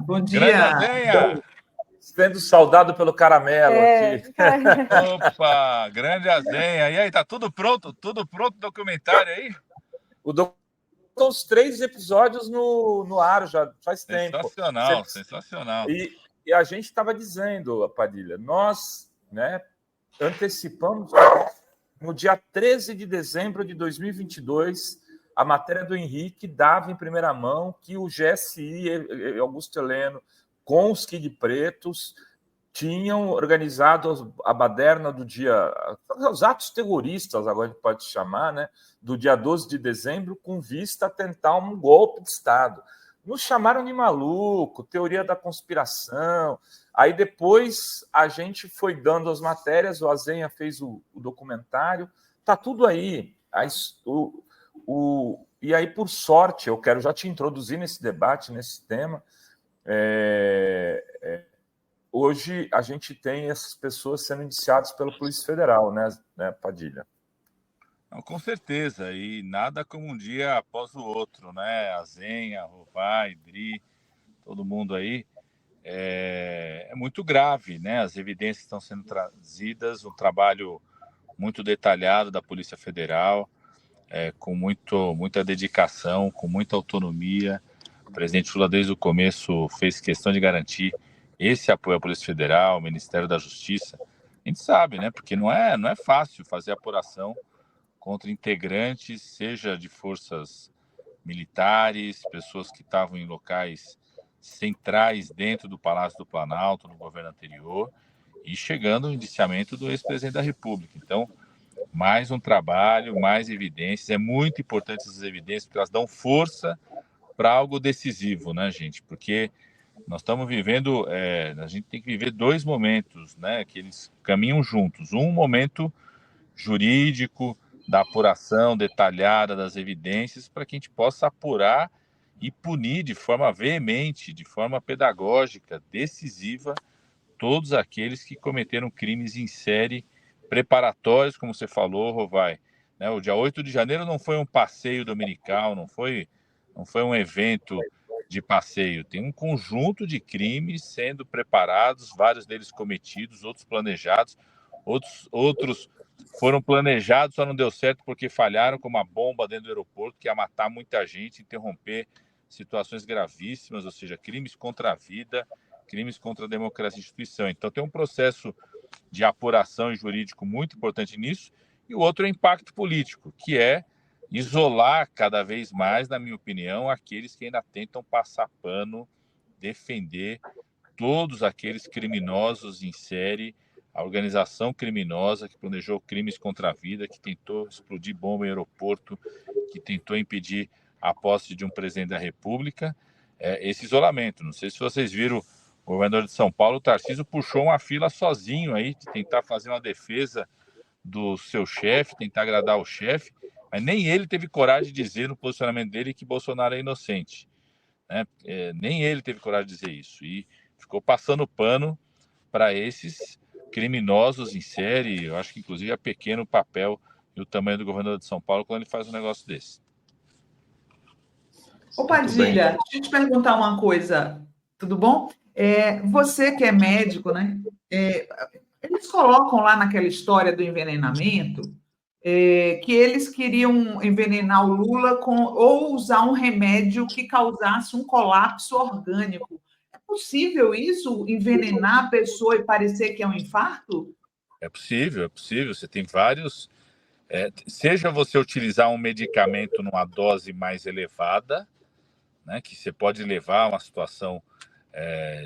Bom Grande dia. Azenha! Sendo saudado pelo caramelo aqui. Opa, grande Azenha. E aí, tá tudo pronto? Tudo pronto o documentário aí? Estão os 3 episódios no ar já faz tempo. Sensacional. E a gente estava dizendo, Padilha, nós, né, antecipamos no dia 13 de dezembro de 2022 a matéria do Henrique dava em primeira mão que o GSI, Augusto Heleno, com os Kid Pretos, tinham organizado a baderna do dia... Os atos terroristas, agora a gente pode chamar, né? Do dia 12 de dezembro, com vista a tentar um golpe de Estado. Nos chamaram de maluco, teoria da conspiração. Aí depois a gente foi dando as matérias, o Azenha fez o documentário, tá tudo aí. E aí, por sorte, eu quero já te introduzir nesse debate, nesse tema. Hoje a gente tem essas pessoas sendo indiciadas pela Polícia Federal, né, Padilha? Não, com certeza, e nada como um dia após o outro, né? Azenha, Rovai, Dri, todo mundo aí. É muito grave, né? As evidências estão sendo trazidas, um trabalho muito detalhado da Polícia Federal, com muita dedicação, com muita autonomia. O presidente Lula, desde o começo, fez questão de garantir esse apoio à Polícia Federal, ao Ministério da Justiça. A gente sabe, né? Porque não é fácil fazer apuração contra integrantes, seja de forças militares, pessoas que estavam em locais centrais dentro do Palácio do Planalto, no governo anterior, e chegando ao indiciamento do ex-presidente da República. Então, mais um trabalho, mais evidências. É muito importante essas evidências, porque elas dão força para algo decisivo, né, gente? Porque nós estamos vivendo, a gente tem que viver 2 momentos, né, que eles caminham juntos. Um momento jurídico, da apuração detalhada das evidências, para que a gente possa apurar e punir de forma veemente, de forma pedagógica, decisiva, todos aqueles que cometeram crimes em série preparatórios, como você falou, Rovai. Né, o dia 8 de janeiro não foi um passeio dominical, não foi um evento de passeio. Tem um conjunto de crimes sendo preparados, vários deles cometidos, outros planejados, outros foram planejados, só não deu certo porque falharam, como a bomba dentro do aeroporto, que ia matar muita gente, interromper situações gravíssimas, ou seja, crimes contra a vida, crimes contra a democracia e a instituição. Então tem um processo de apuração jurídico muito importante nisso, e o outro é o impacto político, que é isolar cada vez mais, na minha opinião, aqueles que ainda tentam passar pano, defender todos aqueles criminosos em série, a organização criminosa que planejou crimes contra a vida, que tentou explodir bomba em aeroporto, que tentou impedir a posse de um presidente da República, esse isolamento. Não sei se vocês viram, o governador de São Paulo, o Tarcísio, puxou uma fila sozinho aí, de tentar fazer uma defesa do seu chefe, tentar agradar o chefe, mas nem ele teve coragem de dizer no posicionamento dele que Bolsonaro é inocente. Né? Nem ele teve coragem de dizer isso. E ficou passando pano para esses criminosos em série. Eu acho que, inclusive, é pequeno o papel e o tamanho do governador de São Paulo quando ele faz um negócio desse. Ô, Padilha, deixa eu te perguntar uma coisa, tudo bom? Você que é médico, né? Eles colocam lá naquela história do envenenamento que eles queriam envenenar o Lula ou usar um remédio que causasse um colapso orgânico. É possível isso? Envenenar a pessoa e parecer que é um infarto? É possível. Você tem vários... seja você utilizar um medicamento numa dose mais elevada, né, que você pode levar a uma situação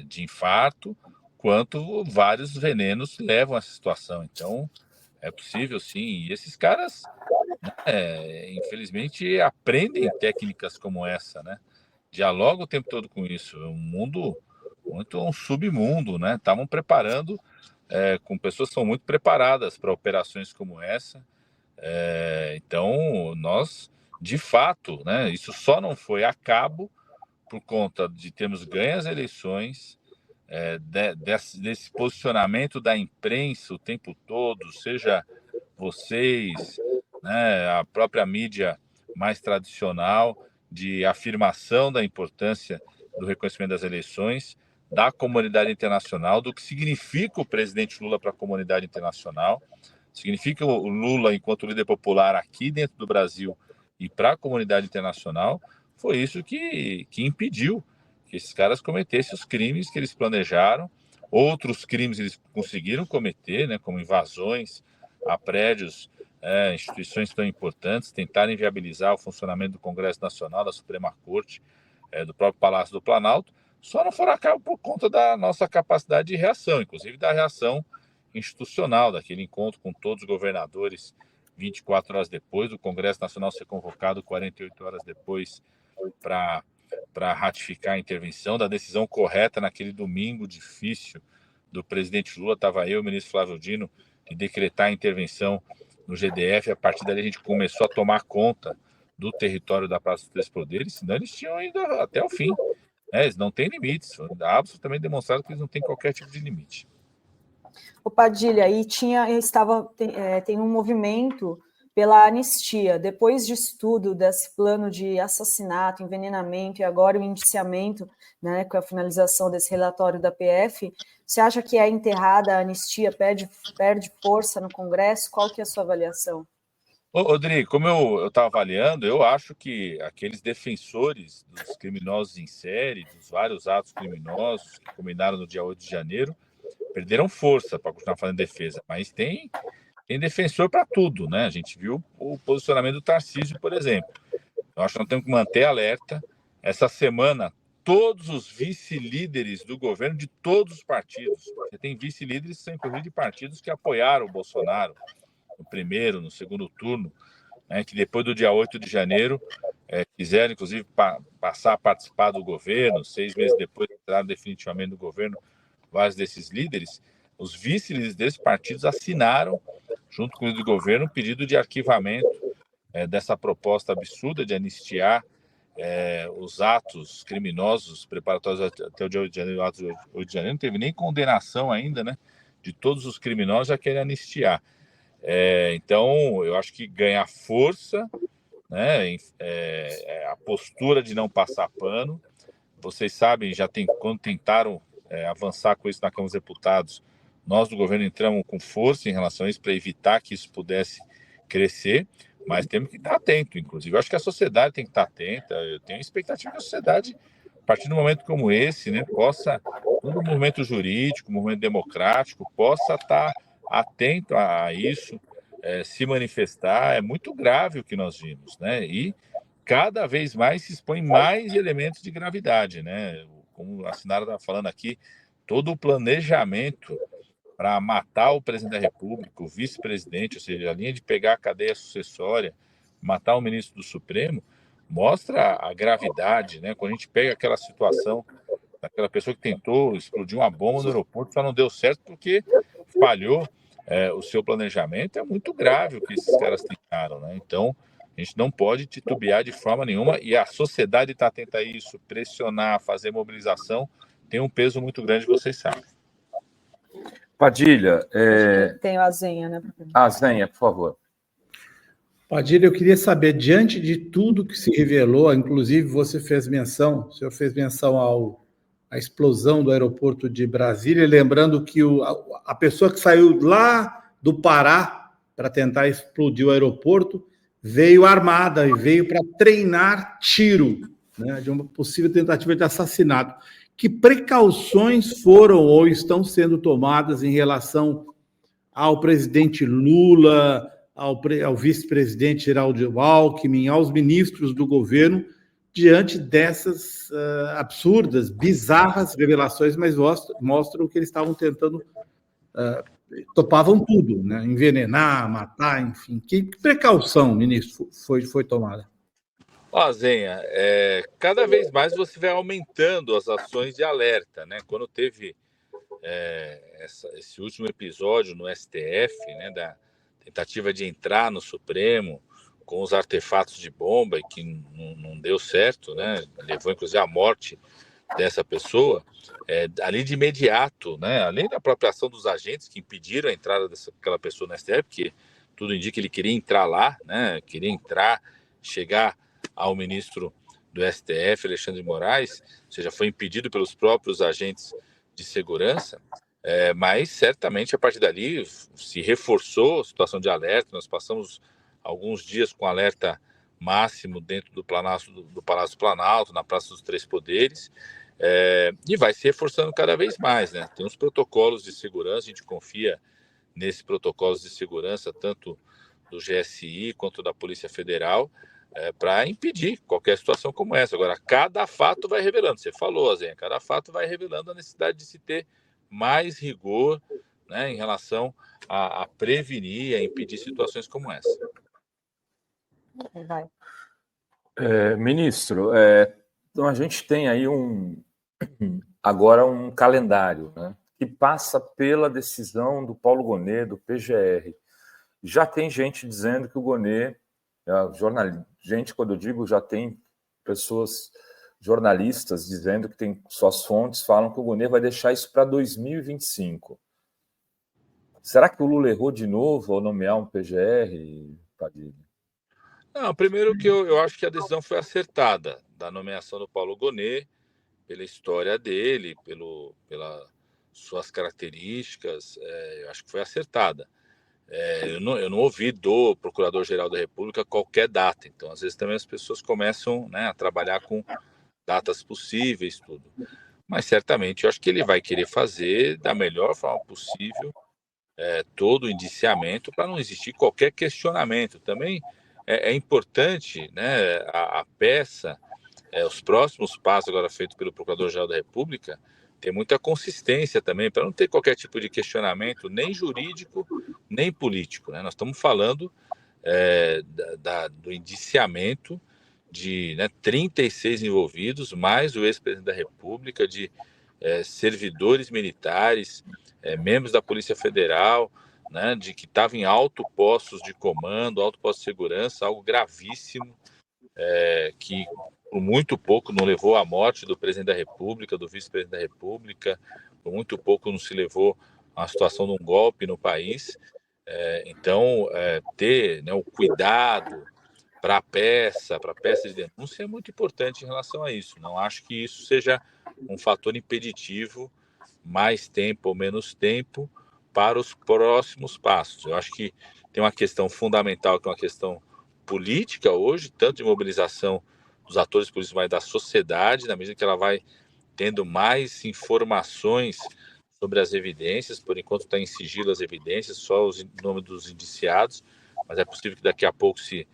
de infarto, quanto vários venenos levam a essa situação. Então, é possível, sim. E esses caras, infelizmente, aprendem técnicas como essa, né? Dialogam o tempo todo com isso. É um mundo, muito um submundo, né? Estavam preparando, com pessoas que são muito preparadas para operações como essa. Então, nós, de fato, né? Isso só não foi a cabo por conta de termos ganho as eleições, desse posicionamento da imprensa o tempo todo, seja vocês, né, a própria mídia mais tradicional, de afirmação da importância do reconhecimento das eleições, da comunidade internacional, do que significa o presidente Lula para a comunidade internacional, significa o Lula enquanto líder popular aqui dentro do Brasil e para a comunidade internacional. Foi isso que impediu que esses caras cometessem os crimes que eles planejaram. Outros crimes eles conseguiram cometer, né, como invasões a prédios, instituições tão importantes, tentarem viabilizar o funcionamento do Congresso Nacional, da Suprema Corte, do próprio Palácio do Planalto, só não foram a cabo por conta da nossa capacidade de reação, inclusive da reação institucional, daquele encontro com todos os governadores 24 horas depois, do Congresso Nacional ser convocado 48 horas depois para ratificar a intervenção, da decisão correta naquele domingo difícil do presidente Lula. Estava eu, o ministro Flávio Dino, de decretar a intervenção no GDF. A partir dali a gente começou a tomar conta do território da Praça dos Três Poderes, senão eles tinham ido até o fim. Eles não têm limites, absolutamente demonstrado que eles não têm qualquer tipo de limite. O Padilha, aí tem um movimento pela anistia. Depois de estudo desse plano de assassinato, envenenamento e agora o indiciamento, né, com a finalização desse relatório da PF, você acha que é enterrada a anistia, perde força no Congresso? Qual que é a sua avaliação? Rodrigo, como eu estava avaliando, eu acho que aqueles defensores dos criminosos em série, dos vários atos criminosos que combinaram no dia 8 de janeiro, perderam força para continuar fazendo defesa, mas tem defensor para tudo, né? A gente viu o posicionamento do Tarcísio, por exemplo. Eu acho que nós temos que manter alerta. Essa semana, todos os vice-líderes do governo de todos os partidos, você tem vice-líderes que são inclusive de partidos que apoiaram o Bolsonaro no primeiro, no segundo turno, né, que depois do dia 8 de janeiro quiseram, inclusive, passar a participar do governo, 6 meses depois entraram definitivamente no governo vários desses líderes. Os vice-líderes desses partidos assinaram, junto com o líder do governo, um pedido de arquivamento dessa proposta absurda de anistiar os atos criminosos preparatórios até o dia 8 de janeiro. O ato 8 de janeiro não teve nem condenação ainda, né, de todos os criminosos, já querem anistiar. Então, eu acho que ganhar força, né, a postura de não passar pano. Vocês sabem, quando tentaram avançar com isso na Câmara dos Deputados, nós do governo entramos com força em relação a isso para evitar que isso pudesse crescer, mas temos que estar atento. Inclusive, eu acho que a sociedade tem que estar atenta. Eu tenho expectativa que a sociedade, a partir de um momento como esse, né, possa, todo movimento jurídico, movimento democrático, possa estar atento a isso, se manifestar. É muito grave o que nós vimos, né? E cada vez mais se expõe mais elementos de gravidade, né? Como a Sinara estava falando aqui, todo o planejamento para matar o presidente da República, o vice-presidente, ou seja, a linha de pegar a cadeia sucessória, matar o ministro do Supremo, mostra a gravidade, né? Quando a gente pega aquela situação daquela pessoa que tentou explodir uma bomba no aeroporto, só não deu certo porque falhou o seu planejamento, é muito grave o que esses caras tentaram, né? Então, a gente não pode titubear de forma nenhuma, e a sociedade está atenta a isso, pressionar, fazer mobilização, tem um peso muito grande, vocês sabem. Padilha... Tem a Zenha, né? A Zenha, por favor. Padilha, eu queria saber, diante de tudo que se revelou, inclusive o senhor fez menção à explosão do aeroporto de Brasília, lembrando que a pessoa que saiu lá do Pará para tentar explodir o aeroporto veio armada e veio para treinar tiro, né, de uma possível tentativa de assassinato. Que precauções foram ou estão sendo tomadas em relação ao presidente Lula, ao vice-presidente Geraldo Alckmin, aos ministros do governo, diante dessas absurdas, bizarras revelações, mas mostram que eles estavam tentando, topavam tudo, né? Envenenar, matar, enfim. Que precaução, ministro, foi tomada? Zenha, cada vez mais você vai aumentando as ações de alerta, né? Quando teve esse último episódio no STF, né, da tentativa de entrar no Supremo com os artefatos de bomba e que não deu certo, né? Levou inclusive à morte dessa pessoa, ali de imediato, né? Além da própria ação dos agentes que impediram a entrada daquela pessoa no STF, porque tudo indica que ele queria entrar lá, né? Queria entrar, chegar ao ministro do STF, Alexandre de Moraes, ou seja, foi impedido pelos próprios agentes de segurança, mas certamente a partir dali se reforçou a situação de alerta. Nós passamos alguns dias com alerta máximo dentro do Palácio Planalto, na Praça dos Três Poderes, e vai se reforçando cada vez mais, né? Tem os protocolos de segurança, a gente confia nesses protocolos de segurança, tanto do GSI quanto da Polícia Federal, para impedir qualquer situação como essa. Agora, cada fato vai revelando, você falou, Zenha, cada fato vai revelando a necessidade de se ter mais rigor, né, em relação a prevenir, a impedir situações como essa. Vai. Ministro, então a gente tem aí agora um calendário, né, que passa pela decisão do Paulo Gonet, do PGR. Já tem gente dizendo que o Gonet, gente, quando eu digo, já tem pessoas, jornalistas, dizendo que tem suas fontes, falam que o Gonet vai deixar isso para 2025. Será que o Lula errou de novo ao nomear um PGR, Padilha? Não, primeiro que eu acho que a decisão foi acertada, da nomeação do Paulo Gonet, pela história dele, pelas suas características, eu acho que foi acertada. Eu não ouvi do Procurador-Geral da República qualquer data, então às vezes também as pessoas começam, né, a trabalhar com datas possíveis, tudo. Mas certamente eu acho que ele vai querer fazer da melhor forma possível todo o indiciamento para não existir qualquer questionamento. Também é importante, né, a peça, os próximos passos agora feitos pelo Procurador-Geral da República, ter muita consistência também, para não ter qualquer tipo de questionamento, nem jurídico, nem político, né? Nós estamos falando do indiciamento de 36 envolvidos, mais o ex-presidente da República, de servidores militares, membros da Polícia Federal, né, de que estavam em alto postos de comando, alto posto de segurança, algo gravíssimo, que por muito pouco não levou à morte do presidente da República, do vice-presidente da República, por muito pouco não se levou a uma situação de um golpe no país. Então, ter, né, o cuidado para a peça de denúncia é muito importante em relação a isso. Não acho que isso seja um fator impeditivo, mais tempo ou menos tempo, para os próximos passos. Eu acho que tem uma questão fundamental, que é uma questão política hoje, tanto de mobilização dos atores políticos, mas da sociedade, na medida que ela vai tendo mais informações sobre as evidências. Por enquanto está em sigilo as evidências, só os nomes dos indiciados, mas é possível que daqui a pouco se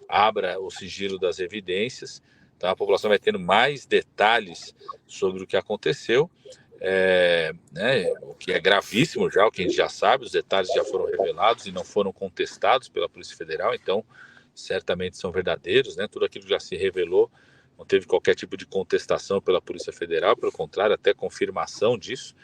abra o sigilo das evidências. Então a população vai tendo mais detalhes sobre o que aconteceu, né, o que é gravíssimo já, o que a gente já sabe, os detalhes já foram revelados e não foram contestados pela Polícia Federal, então certamente são verdadeiros, né? Tudo aquilo que já se revelou, não teve qualquer tipo de contestação pela Polícia Federal, pelo contrário, até confirmação disso.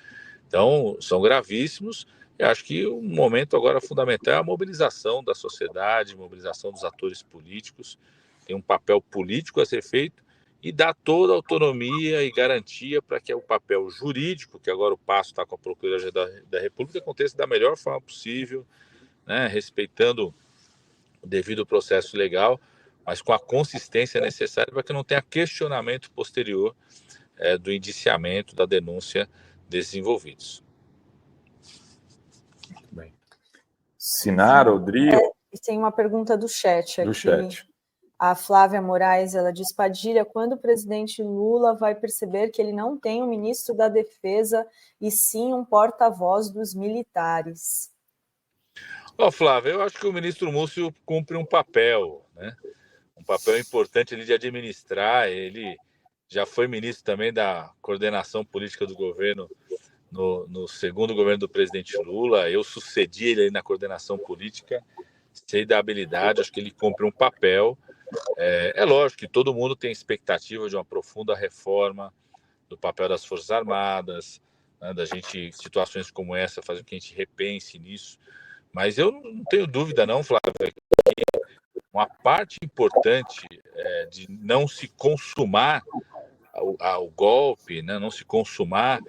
Então, são gravíssimos. E acho que o momento agora fundamental é a mobilização da sociedade, mobilização dos atores políticos. Tem um papel político a ser feito e dar toda a autonomia e garantia para que o papel jurídico, que agora o passo está com a Procuradoria da República, aconteça da melhor forma possível, né, respeitando o devido processo legal, mas com a consistência necessária para que não tenha questionamento posterior do indiciamento, da denúncia desses envolvidos. Muito bem. Sinara, Odrio? Tem uma pergunta do chat aqui. Do chat. A Flávia Moraes, ela diz: Padilha, quando o presidente Lula vai perceber que ele não tem um ministro da Defesa e sim um porta-voz dos militares? Flávio, eu acho que o ministro Múcio cumpre um papel, né? Um papel importante ali de administrar. Ele já foi ministro também da coordenação política do governo no segundo governo do presidente Lula. Eu sucedi ele aí na coordenação política, sei da habilidade, acho que ele cumpre um papel. É lógico que todo mundo tem expectativa de uma profunda reforma do papel das Forças Armadas, né, da gente, situações como essa, fazer com que a gente repense nisso. Mas eu não tenho dúvida não, Flávio, que uma parte importante de não se consumar o golpe, né, não se consumar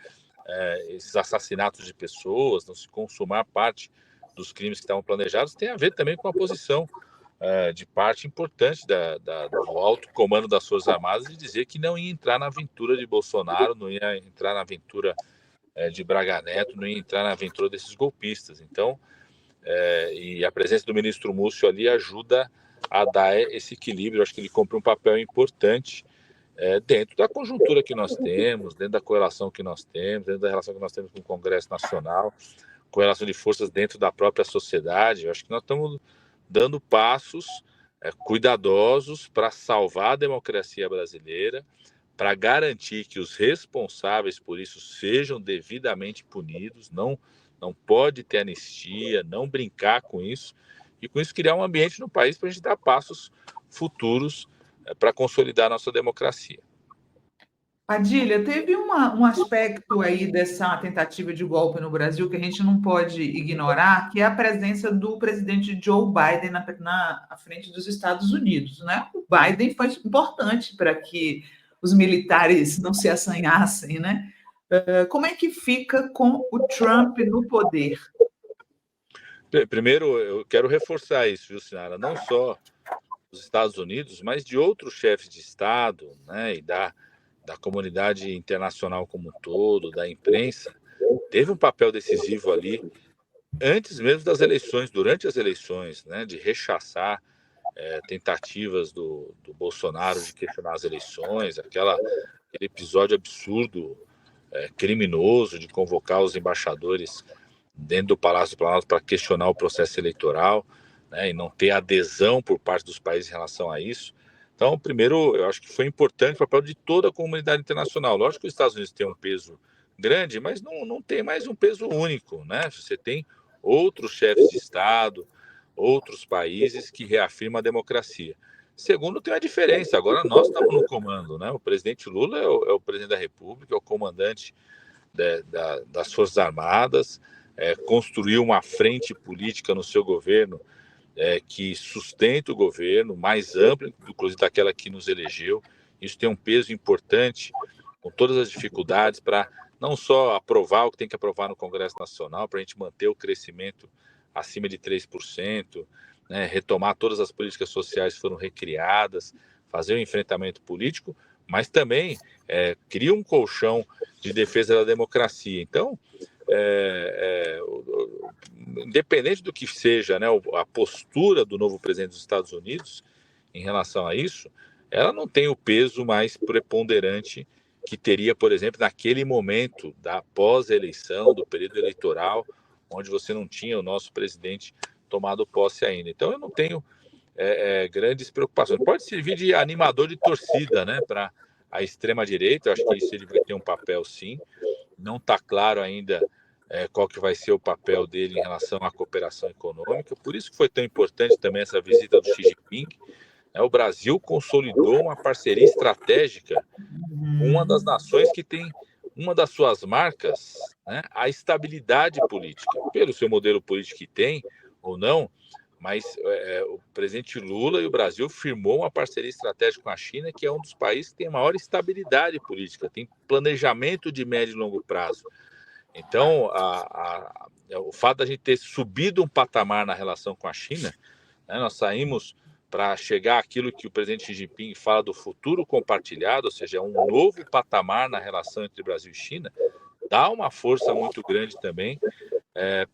esses assassinatos de pessoas, não se consumar parte dos crimes que estavam planejados, tem a ver também com a posição de parte importante do alto comando das Forças Armadas de dizer que não ia entrar na aventura de Bolsonaro, não ia entrar na aventura de Braga Neto, não ia entrar na aventura desses golpistas. Então, e a presença do ministro Múcio ali ajuda a dar esse equilíbrio. Eu acho que ele cumpre um papel importante dentro da conjuntura que nós temos, dentro da correlação que nós temos, dentro da relação que nós temos com o Congresso Nacional, correlação de forças dentro da própria sociedade. Eu acho que nós estamos dando passos cuidadosos para salvar a democracia brasileira, para garantir que os responsáveis por isso sejam devidamente punidos, não pode ter anistia, não brincar com isso, e com isso criar um ambiente no país para a gente dar passos futuros para consolidar a nossa democracia. Padilha, teve um aspecto aí dessa tentativa de golpe no Brasil que a gente não pode ignorar, que é a presença do presidente Joe Biden à frente dos Estados Unidos, né? O Biden foi importante para que os militares não se assanhassem, né? Como é que fica com o Trump no poder? Primeiro, eu quero reforçar isso, viu, Sinara? Não só dos Estados Unidos, mas de outros chefes de Estado, né, e da comunidade internacional como um todo, da imprensa, teve um papel decisivo ali antes mesmo das eleições, durante as eleições, né, de rechaçar tentativas do Bolsonaro de questionar as eleições, aquele episódio absurdo, criminoso de convocar os embaixadores dentro do Palácio do Planalto para questionar o processo eleitoral, né, e não ter adesão por parte dos países em relação a isso. Então, primeiro, eu acho que foi importante o papel de toda a comunidade internacional. Lógico que os Estados Unidos têm um peso grande, mas não tem mais um peso único, né? Você tem outros chefes de Estado, outros países que reafirmam a democracia. Segundo, tem uma diferença. Agora nós estamos no comando, né? O presidente Lula é o presidente da República, é o comandante das Forças Armadas, construiu uma frente política no seu governo que sustenta o governo, mais ampla, inclusive daquela que nos elegeu. Isso tem um peso importante, com todas as dificuldades, para não só aprovar o que tem que aprovar no Congresso Nacional, para a gente manter o crescimento acima de 3%, né, retomar todas as políticas sociais que foram recriadas, fazer o enfrentamento político, mas também cria um colchão de defesa da democracia. Então, independente do que seja, né, a postura do novo presidente dos Estados Unidos em relação a isso, ela não tem o peso mais preponderante que teria, por exemplo, naquele momento da pós-eleição, do período eleitoral, onde você não tinha o nosso presidente tomado posse ainda. Então, eu não tenho grandes preocupações. Pode servir de animador de torcida, né, para a extrema-direita. Eu acho que isso ele vai ter um papel, sim. Não está claro ainda qual que vai ser o papel dele em relação à cooperação econômica. Por isso que foi tão importante também essa visita do Xi Jinping. O Brasil consolidou uma parceria estratégica com uma das nações que tem uma das suas marcas, né, a estabilidade política, pelo seu modelo político que tem ou não, mas o presidente Lula e o Brasil firmou uma parceria estratégica com a China, que é um dos países que tem maior estabilidade política, tem planejamento de médio e longo prazo. Então, o fato da gente ter subido um patamar na relação com a China, né, nós saímos para chegar àquilo que o presidente Xi Jinping fala do futuro compartilhado, ou seja, um novo patamar na relação entre Brasil e China, dá uma força muito grande também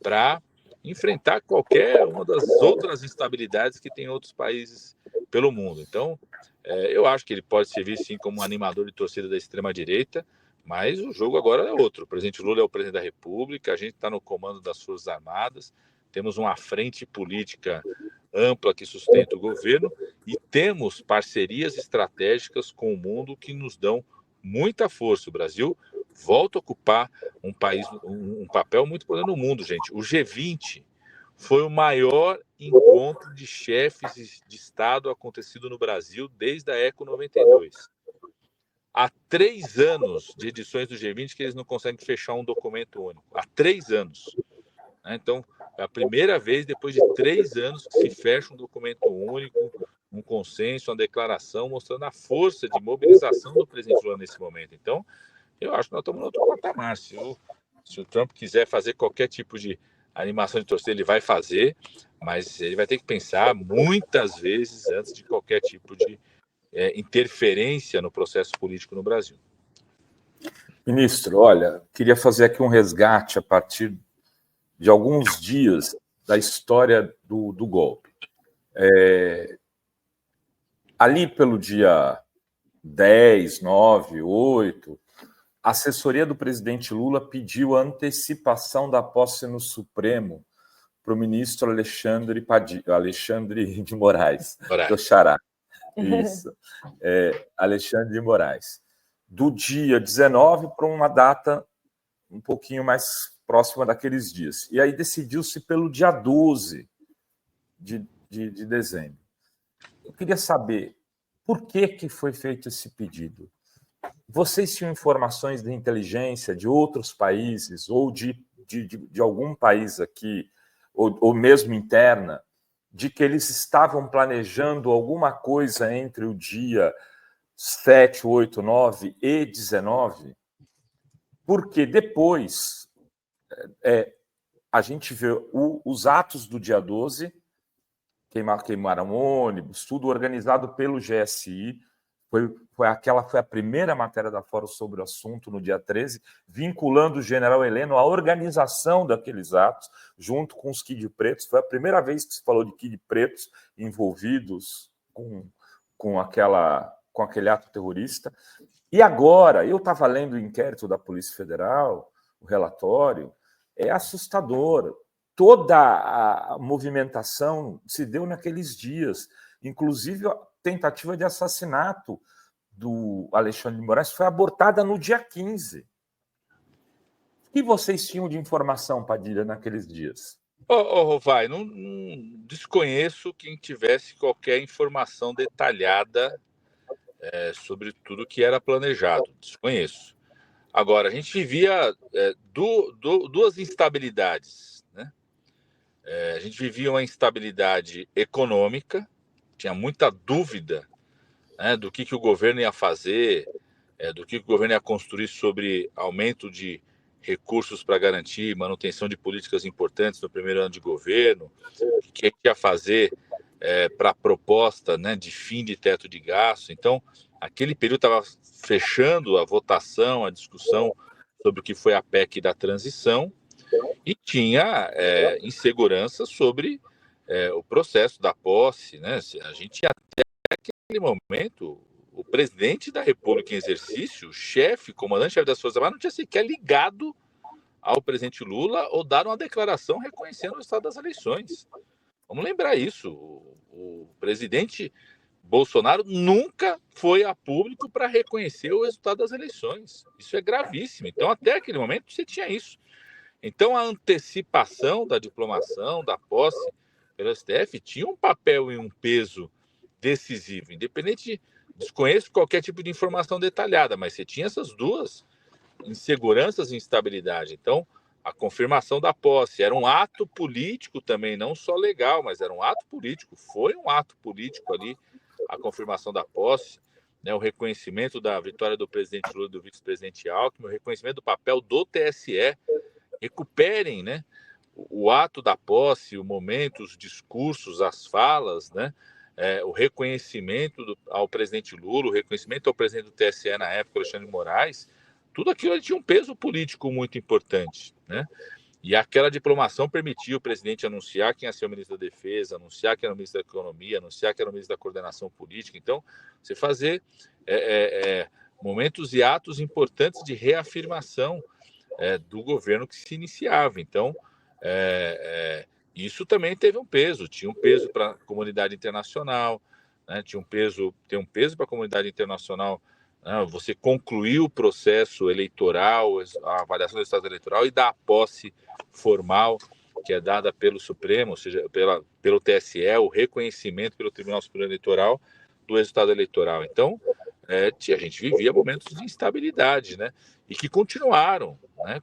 para enfrentar qualquer uma das outras instabilidades que tem outros países pelo mundo. Então, eu acho que ele pode servir, sim, como um animador de torcida da extrema-direita, mas o jogo agora é outro. O presidente Lula é o presidente da República, a gente está no comando das Forças Armadas, temos uma frente política ampla que sustenta o governo e temos parcerias estratégicas com o mundo que nos dão muita força. O Brasil volta a ocupar um papel muito importante no mundo, gente. O G20 foi o maior encontro de chefes de Estado acontecido no Brasil desde a ECO 92. Há 3 anos de edições do G20 que eles não conseguem fechar um documento único. Há 3 anos. Então, é a primeira vez, depois de 3 anos, que se fecha um documento único, um consenso, uma declaração, mostrando a força de mobilização do presidente Lula nesse momento. Então, eu acho que nós estamos no outro patamar. Se o Trump quiser fazer qualquer tipo de a animação de torcida ele vai fazer, mas ele vai ter que pensar muitas vezes antes de qualquer tipo de interferência no processo político no Brasil. Ministro, olha, queria fazer aqui um resgate a partir de alguns dias da história do golpe. Ali pelo dia 10, 9, 8, a assessoria do presidente Lula pediu a antecipação da posse no Supremo para o ministro Alexandre de Moraes, do Xará. Isso. Alexandre de Moraes. Do dia 19 para uma data um pouquinho mais próxima daqueles dias. E aí decidiu-se pelo dia 12 de dezembro. Eu queria saber por que foi feito esse pedido. Vocês tinham informações de inteligência de outros países ou de algum país aqui, ou mesmo interna, de que eles estavam planejando alguma coisa entre o dia 7, 8, 9 e 19? Porque depois a gente vê os atos do dia 12, queimaram ônibus, tudo organizado pelo GSI. Foi a primeira matéria da Fórum sobre o assunto no dia 13, vinculando o general Heleno à organização daqueles atos, junto com os Kid Pretos. Foi a primeira vez que se falou de Kid Pretos envolvidos com aquele ato terrorista. E agora, eu estava lendo o inquérito da Polícia Federal, o relatório, é assustador. Toda a movimentação se deu naqueles dias, inclusive a tentativa de assassinato do Alexandre de Moraes foi abortada no dia 15. O que vocês tinham de informação, Padilha, naqueles dias? Rovai, não desconheço quem tivesse qualquer informação detalhada sobre tudo que era planejado. Desconheço. Agora, a gente vivia duas instabilidades, né? A gente vivia uma instabilidade econômica, tinha muita dúvida, né, do que o governo ia fazer, do que o governo ia construir sobre aumento de recursos para garantir manutenção de políticas importantes no primeiro ano de governo, o que ia fazer para a proposta, né, de fim de teto de gasto. Então, aquele período estava fechando a votação, a discussão sobre o que foi a PEC da transição, e tinha insegurança sobre o processo da posse, né? A gente tinha até aquele momento o presidente da República em exercício, o chefe, comandante-chefe das Forças Armadas, não tinha sequer ligado ao presidente Lula ou dado uma declaração reconhecendo o estado das eleições. Vamos lembrar isso. O presidente Bolsonaro nunca foi a público para reconhecer o resultado das eleições. Isso é gravíssimo. Então, até aquele momento, você tinha isso. Então, a antecipação da diplomação, da posse pelo STF, tinha um papel e um peso decisivo. Independente, desconheço qualquer tipo de informação detalhada, mas você tinha essas duas inseguranças e instabilidade. Então, a confirmação da posse era um ato político também, não só legal, mas era um ato político. Foi um ato político ali, a confirmação da posse, né, o reconhecimento da vitória do presidente Lula e do vice-presidente Alckmin, o reconhecimento do papel do TSE. Recuperem, né, o ato da posse, o momento, os discursos, as falas, né, o reconhecimento ao presidente Lula, o reconhecimento ao presidente do TSE na época, Alexandre de Moraes. Tudo aquilo tinha um peso político muito importante, né? E aquela diplomação permitia o presidente anunciar quem ia ser o ministro da Defesa, anunciar quem era o ministro da Economia, anunciar quem era o ministro da Coordenação Política. Então, você fazer momentos e atos importantes de reafirmação do governo que se iniciava. Então, isso também teve um peso. Tinha um peso para a comunidade internacional, né? Tem um peso para a comunidade internacional. Você concluiu o processo eleitoral, a avaliação do estado eleitoral e da posse formal que é dada pelo Supremo, ou seja, pelo TSE, o reconhecimento pelo Tribunal Superior Eleitoral do resultado eleitoral. Então, a gente vivia momentos de instabilidade, né? E que continuaram, né?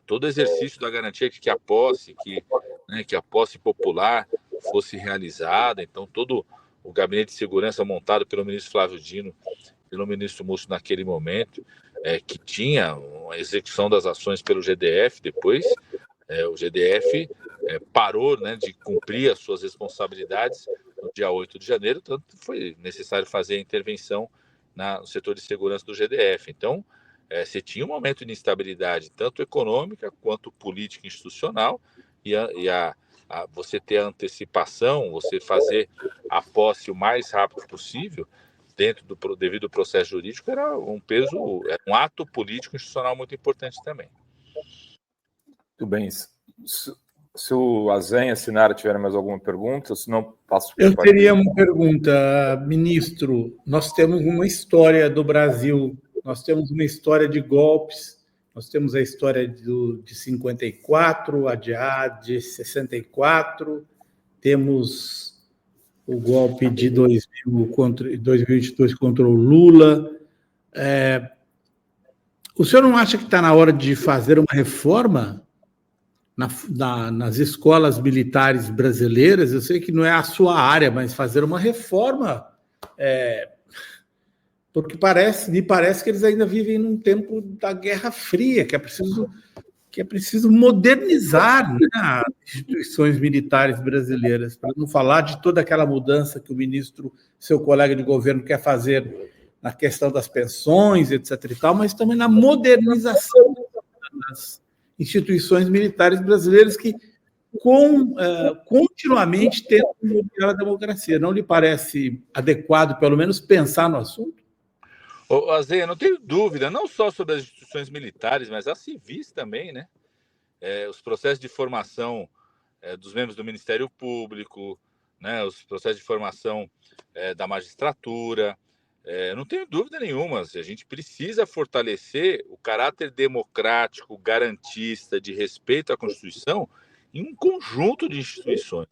Todo exercício da garantia que a posse popular fosse realizada. Então, todo o gabinete de segurança montado pelo ministro Flávio Dino, pelo ministro Múcio naquele momento, que tinha a execução das ações pelo GDF depois. O GDF parou, né, de cumprir as suas responsabilidades no dia 8 de janeiro, tanto foi necessário fazer a intervenção no setor de segurança do GDF. Então, você tinha um momento de instabilidade, tanto econômica quanto política e institucional, você ter a antecipação, você fazer a posse o mais rápido possível, dentro do devido processo jurídico, era um ato político institucional muito importante também. Muito bem. Se o Azen e a Sinara tiverem mais alguma pergunta, se não, passo para o Eu teria uma pergunta, ministro. Nós temos uma história do Brasil, nós temos uma história de golpes, nós temos a história de 54, a de 64, temos o golpe de 2022 contra o Lula. O senhor não acha que está na hora de fazer uma reforma nas escolas militares brasileiras? Eu sei que não é a sua área, mas fazer uma reforma, porque me parece que eles ainda vivem num tempo da Guerra Fria, que é preciso modernizar, né, as instituições militares brasileiras, para não falar de toda aquela mudança que o ministro, seu colega de governo, quer fazer na questão das pensões, etc. e tal, mas também na modernização das instituições militares brasileiras que continuamente tentam mudar a democracia. Não lhe parece adequado, pelo menos, pensar no assunto? Azen, eu não tenho dúvida, não só sobre as instituições militares, mas as civis também, né? Os processos de formação dos membros do Ministério Público, né? Os processos de formação da magistratura. Não tenho dúvida nenhuma, a gente precisa fortalecer o caráter democrático, garantista, de respeito à Constituição em um conjunto de instituições.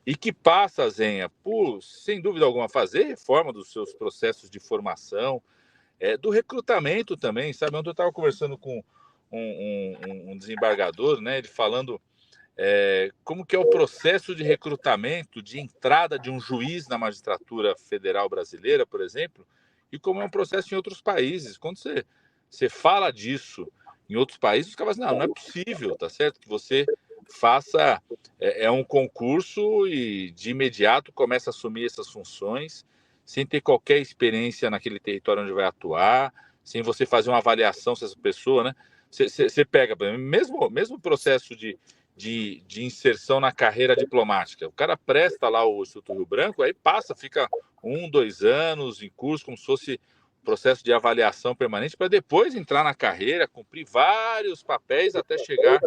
E que passa, Zenha, por, sem dúvida alguma, fazer reforma dos seus processos de formação, do recrutamento também, sabe? Ontem eu estava conversando com um desembargador, né? Ele falando como que é o processo de recrutamento, de entrada de um juiz na magistratura federal brasileira, por exemplo, e como é um processo em outros países. Quando você fala disso em outros países, os caras falam, não é possível, tá certo? Que você faça um concurso e de imediato começa a assumir essas funções, sem ter qualquer experiência naquele território onde vai atuar, sem você fazer uma avaliação se essa pessoa, né? Você pega, mesmo processo de inserção na carreira diplomática. O cara presta lá o Instituto Rio Branco, aí fica 1, 2 anos em curso, como se fosse um processo de avaliação permanente, para depois entrar na carreira, cumprir vários papéis até chegar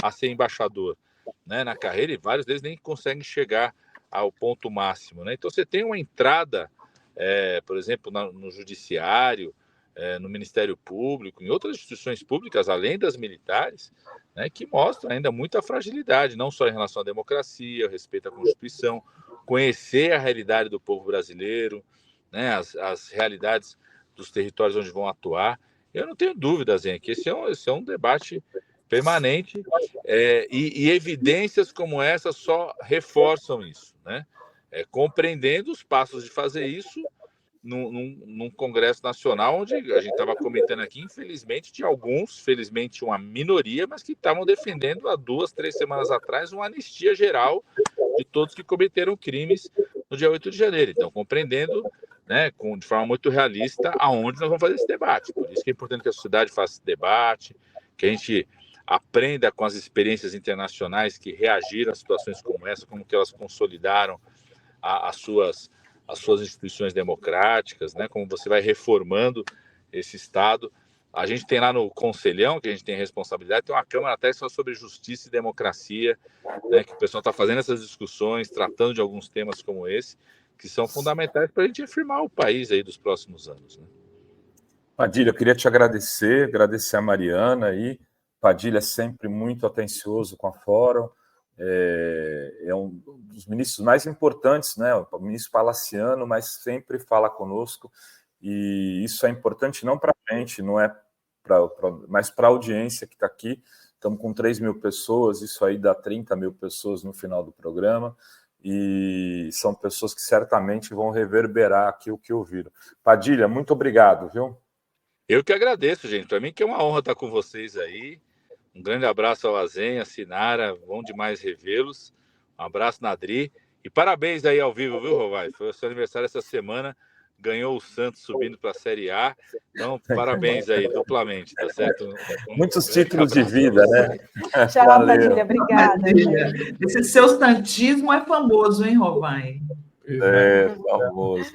a ser embaixador, né, na carreira, e vários deles nem conseguem chegar ao ponto máximo, né? Então você tem uma entrada, por exemplo, no judiciário, no Ministério Público, em outras instituições públicas, além das militares, né, que mostram ainda muita fragilidade, não só em relação à democracia, ao respeito à Constituição, conhecer a realidade do povo brasileiro, né, as realidades dos territórios onde vão atuar. Eu não tenho dúvidas, Zen, que esse é um debate permanente, e evidências como essa só reforçam isso, né? Compreendendo os passos de fazer isso num Congresso Nacional, onde a gente estava comentando aqui, infelizmente, de alguns, felizmente uma minoria, mas que estavam defendendo há 2, 3 semanas atrás uma anistia geral de todos que cometeram crimes no dia 8 de janeiro. Então, compreendendo, né, de forma muito realista, aonde nós vamos fazer esse debate. Por isso que é importante que a sociedade faça esse debate, que a gente aprenda com as experiências internacionais que reagiram a situações como essa, como que elas consolidaram as suas instituições democráticas, né? Como você vai reformando esse Estado. A gente tem lá no Conselhão, que a gente tem responsabilidade, tem uma Câmara até só sobre justiça e democracia, né? Que o pessoal está fazendo essas discussões, tratando de alguns temas como esse, que são fundamentais para a gente afirmar o país aí dos próximos anos, né? Padilha, eu queria te agradecer a Mariana aí. Padilha é sempre muito atencioso com a Fórum, é um dos ministros mais importantes, né? O ministro palaciano, mas sempre fala conosco, e isso é importante não para a gente, não é mas para a audiência que está aqui. Estamos com 3 mil pessoas, isso aí dá 30 mil pessoas no final do programa, e são pessoas que certamente vão reverberar aqui o que ouviram. Padilha, muito obrigado, viu? Eu que agradeço, gente. Para mim que é uma honra estar com vocês aí. Um grande abraço ao Azenha, Sinara, bom demais revê-los. Um abraço na Adri. E parabéns aí ao vivo, viu, Rovai? Foi o seu aniversário essa semana. Ganhou o Santos subindo para a Série A. Então, parabéns aí, duplamente, tá certo? Muitos títulos de vida, né? Tchau, Padilha, obrigada. Padilha, esse seu santismo é famoso, hein, Rovai? É, famoso.